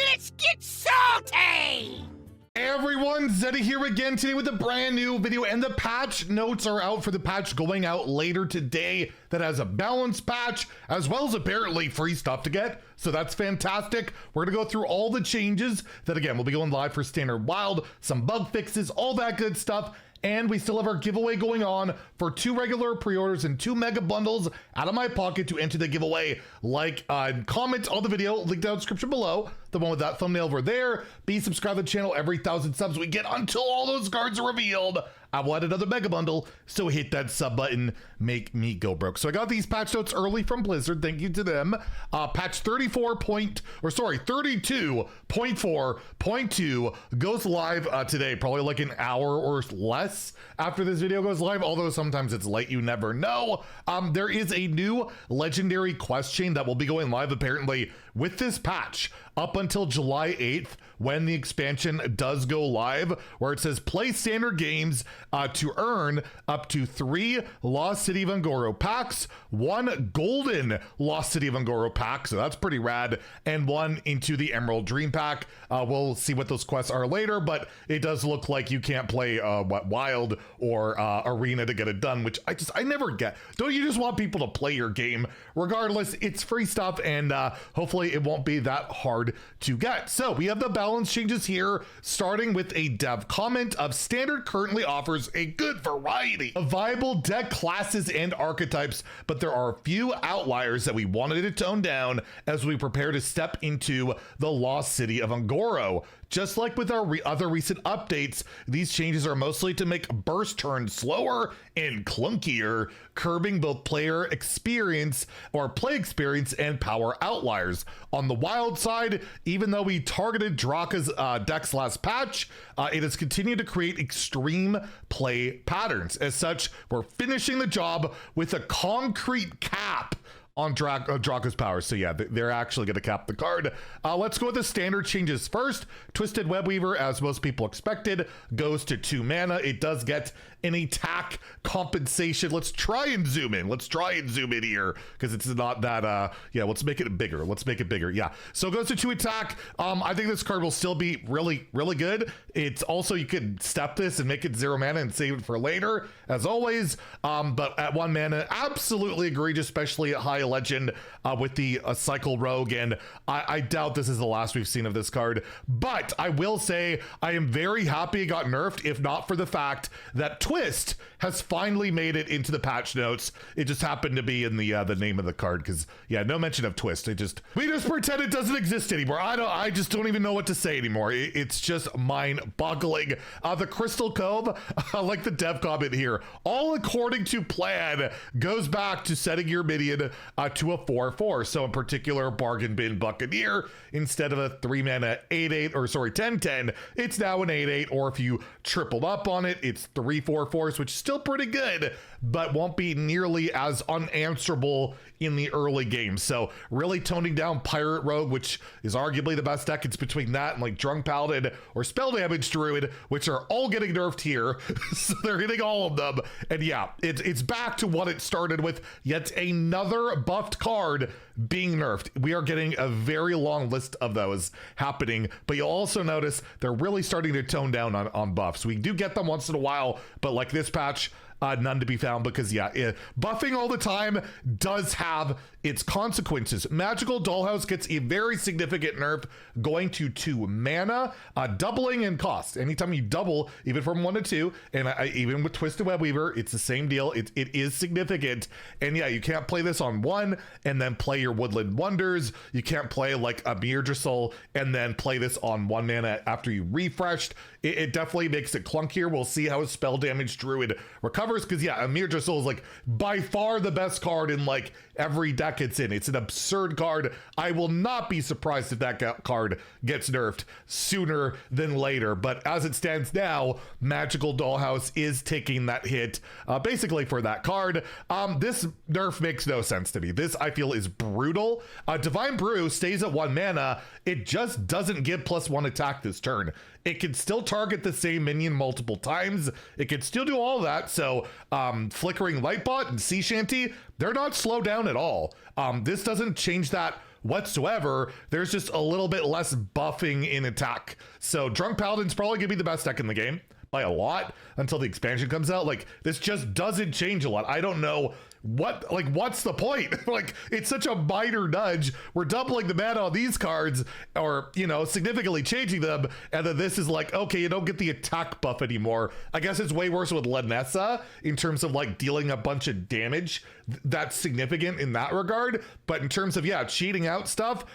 Let's get salty! Hey everyone, Zeddy here again today with a brand new video, and the patch notes are out for the patch going out later today that has a balance patch as well as apparently free stuff to get. So that's fantastic. We're gonna go through all the changes that, again, we'll be going live for Standard Wild, some bug fixes, all that good stuff. And we still have our giveaway going on for 2 regular pre-orders and 2 mega bundles out of my pocket to enter the giveaway. Like, comment on the video, link down in the description below, the one with that thumbnail over there. Be subscribed to the channel. Every 1,000 subs we get until all those cards are revealed, I will add another mega bundle, so hit that sub button, make me go broke. So I got these patch notes early from Blizzard, thank you to them. Patch 32.4.2 goes live today, probably like an hour or less after this video goes live, although sometimes it's late, you never know. There is a new legendary quest chain that will be going live apparently with this patch up until July 8th, when the expansion does go live, where it says play standard games to earn up to 3 Lost City of Un'Goro packs, 1 golden Lost City of Un'Goro pack, so that's pretty rad, and 1 into the Emerald Dream pack. We'll see what those quests are later, but it does look like you can't play Wild or Arena to get it done, which I never get. Don't you just want people to play your game? Regardless, it's free stuff, and hopefully it won't be that hard to get. So we have the balance changes here, starting with a dev comment of standard currently offers a good variety of viable deck classes and archetypes, but there are a few outliers that we wanted to tone down as we prepare to step into the Lost City of Un'Goro. Just like with our other recent updates, these changes are mostly to make burst turns slower and clunkier, curbing both player experience or play experience and power outliers. On the wild side, even though we targeted Draka's decks last patch, it has continued to create extreme play patterns. As such, we're finishing the job with a concrete cap on Draka's power. So yeah, they're actually going to cap the card. Let's go with the standard changes first. Twisted Webweaver, as most people expected, goes to 2 mana. It does get an attack compensation. Let's try and zoom in. Let's try and zoom in here because it's not that, yeah, let's make it bigger. Let's make it bigger. Yeah. So it goes to 2 attack. I think this card will still be really, really good. It's also, you could step this and make it 0 mana and save it for later, as always. But at 1 mana, absolutely egregious, especially at high legend with the cycle rogue, and I doubt this is the last we've seen of this card. But I will say I am very happy it got nerfed, if not for the fact that Twist has finally made it into the patch notes. It just happened to be in the name of the card, because yeah, no mention of Twist. We just pretend it doesn't exist anymore. I just don't even know what to say anymore. It's just mind-boggling. The Crystal Cove, like the dev comment here, all according to plan, goes back to setting your minion to a 4/4. So in particular, Bargain Bin Buccaneer, instead of a 3 mana 8/8, or sorry, 10/10, it's now an 8/8, or if you tripled up on it, it's 3 4/4s, which is still pretty good, but won't be nearly as unanswerable in the early game. So really toning down Pirate Rogue, which is arguably the best deck. It's between that and like Drunk Paladin or Spell Damage Druid, which are all getting nerfed here. So they're hitting all of them. And yeah, it's back to what it started with, yet another buffed card being nerfed. We are getting a very long list of those happening, but you'll also notice they're really starting to tone down on buffs. We do get them once in a while, but like this patch, none to be found, because yeah, buffing all the time does have its consequences. Magical Dollhouse gets a very significant nerf, going to 2 mana, doubling in cost. Anytime you double, even from 1 to 2, and even with Twisted Webweaver, it's the same deal. It is significant. And yeah, you can't play this on 1 and then play your Woodland Wonders. You can't play like a Mirdrassil and then play this on 1 mana after you refreshed. It definitely makes it clunkier. We'll see how Spell Damage Druid recovers, because yeah, Amir Drasul is like by far the best card in like every deck it's in. It's an absurd card. I will not be surprised if that card gets nerfed sooner than later, but as it stands now, Magical Dollhouse is taking that hit basically for that card. This nerf makes no sense to me. This, I feel, is brutal. Divine Brew stays at 1 mana. It just doesn't give +1 attack this turn. It can still target the same minion multiple times. It can still do all that. So Flickering Lightbot and Sea Shanty, they're not slowed down at all. This doesn't change that whatsoever. There's just a little bit less buffing in attack. So Drunk Paladin's probably gonna be the best deck in the game by a lot until the expansion comes out. Like, this just doesn't change a lot. I don't know what's the point? Like, it's such a minor nudge. We're doubling the mana on these cards, or, you know, significantly changing them, and then this is like, okay, you don't get the attack buff anymore. I guess it's way worse with Lanessa in terms of like dealing a bunch of damage. That's significant in that regard, but in terms of, yeah, cheating out stuff,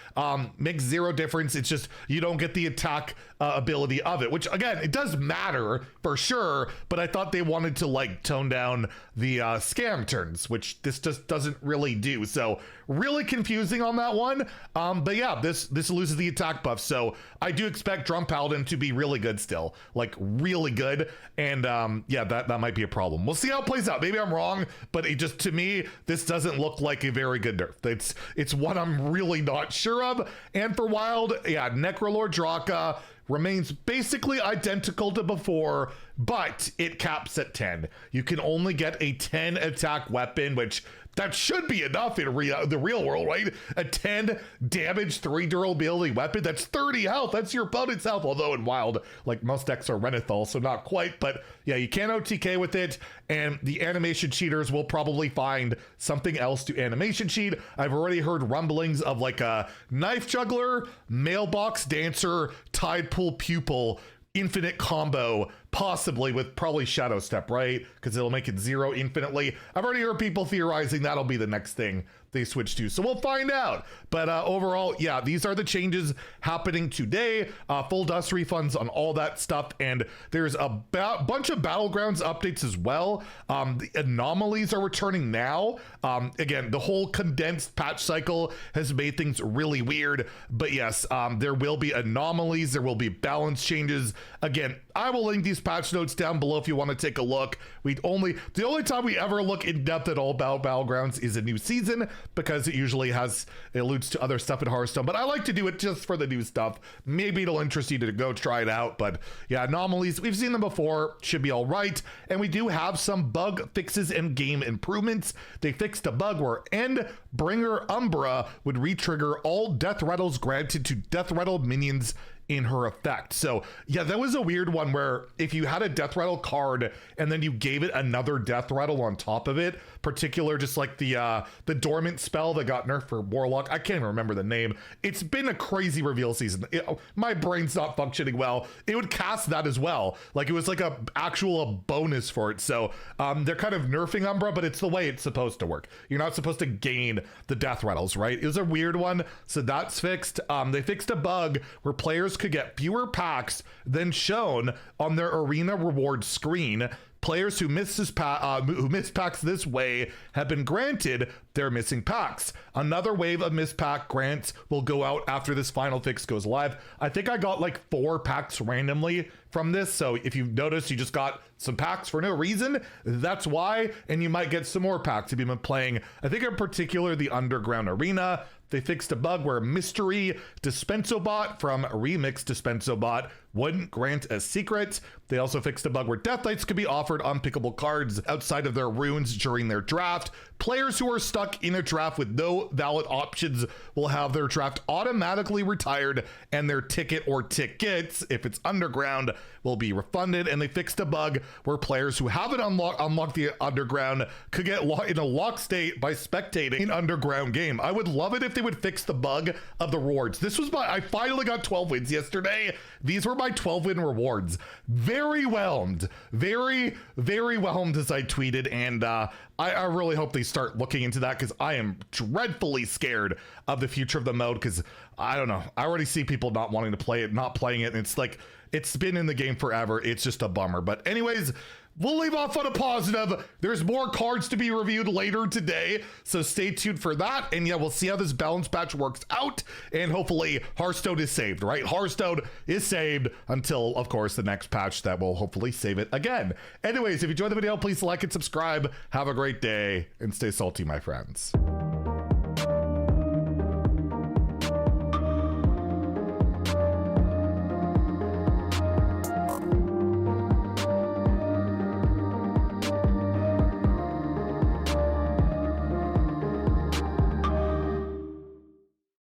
makes zero difference. It's just you don't get the attack ability of it, which again, it does matter for sure, but I thought they wanted to like tone down the scam turns, which this just doesn't really do. So really confusing on that one. But yeah, this loses the attack buff. So I do expect Drunk Paladin to be really good still, like really good. And yeah, that might be a problem. We'll see how it plays out. Maybe I'm wrong, but it just, to me, this doesn't look like a very good nerf. It's what I'm really not sure of. And for Wild, yeah, Necrolord Draka remains basically identical to before, but it caps at 10. You can only get a 10 attack weapon, which that should be enough in the real world, right? A 10 damage, 3 durability weapon, that's 30 health. That's your opponent's health. Although in Wild, like, most decks are Renethal, so not quite. But yeah, you can't OTK with it, and the animation cheaters will probably find something else to animation cheat. I've already heard rumblings of like a Knife Juggler, Mailbox Dancer, Tide Pool Pupil, infinite combo, possibly with probably Shadow Step, right? Because it'll make it 0 infinitely. I've already heard people theorizing that'll be the next thing they switch to, so we'll find out. But overall, yeah, these are the changes happening today. Full dust refunds on all that stuff, and there's a bunch of Battlegrounds updates as well. The anomalies are returning now. Again, the whole condensed patch cycle has made things really weird, but yes, there will be anomalies, there will be balance changes. Again, I will link these patch notes down below if you want to take a look. The only time we ever look in depth at all about Battlegrounds is a new season, because it usually alludes to other stuff in Hearthstone, but I like to do it just for the new stuff. Maybe it'll interest you to go try it out. But yeah, anomalies, we've seen them before, should be all right. And we do have some bug fixes and game improvements. They fixed a bug where Endbringer Umbra would re-trigger all death rattles granted to death rattle minions in her effect. So yeah, that was a weird one where if you had a death rattle card and then you gave it another death rattle on top of it, particular just like the dormant spell that got nerfed for Warlock, I can't even remember the name. It's been a crazy reveal season. My brain's not functioning well. It would cast that as well. Like, it was like a bonus for it. So they're kind of nerfing Umbra, but it's the way it's supposed to work. You're not supposed to gain the death rattles, right? It was a weird one, so that's fixed. They fixed a bug where players could get fewer packs than shown on their arena reward screen. Players who miss packs this way have been granted their missing packs. Another wave of missed pack grants will go out after this final fix goes live. I think I got like 4 packs randomly from this, so if you've noticed you just got some packs for no reason, that's why, and you might get some more packs if you've been playing, I think in particular, the Underground Arena. They fixed a bug where Mystery Dispensobot from Remix Dispensobot wouldn't grant a secret. They also fixed a bug where Death Knights could be offered unpickable cards outside of their runes during their draft. Players who are stuck in a draft with no valid options will have their draft automatically retired, and their ticket or tickets, if it's underground, will be refunded. And they fixed a bug where players who haven't unlocked the underground could get in a locked state by spectating an underground game. I would love it if they would fix the bug of the rewards. I finally got 12 wins yesterday. These were my 12 win rewards. Very whelmed, very whelmed, as I tweeted, and I really hope they start looking into that, because I am dreadfully scared of the future of the mode, because I don't know, I already see people not wanting to play it, not playing it, and it's like, it's been in the game forever. It's just a bummer. But anyways, we'll leave off on a positive. There's more cards to be reviewed later today, so stay tuned for that. And yeah, we'll see how this balance patch works out, and hopefully Hearthstone is saved, right? Hearthstone is saved until, of course, the next patch that will hopefully save it again. Anyways, if you enjoyed the video, please like and subscribe. Have a great day, and stay salty, my friends.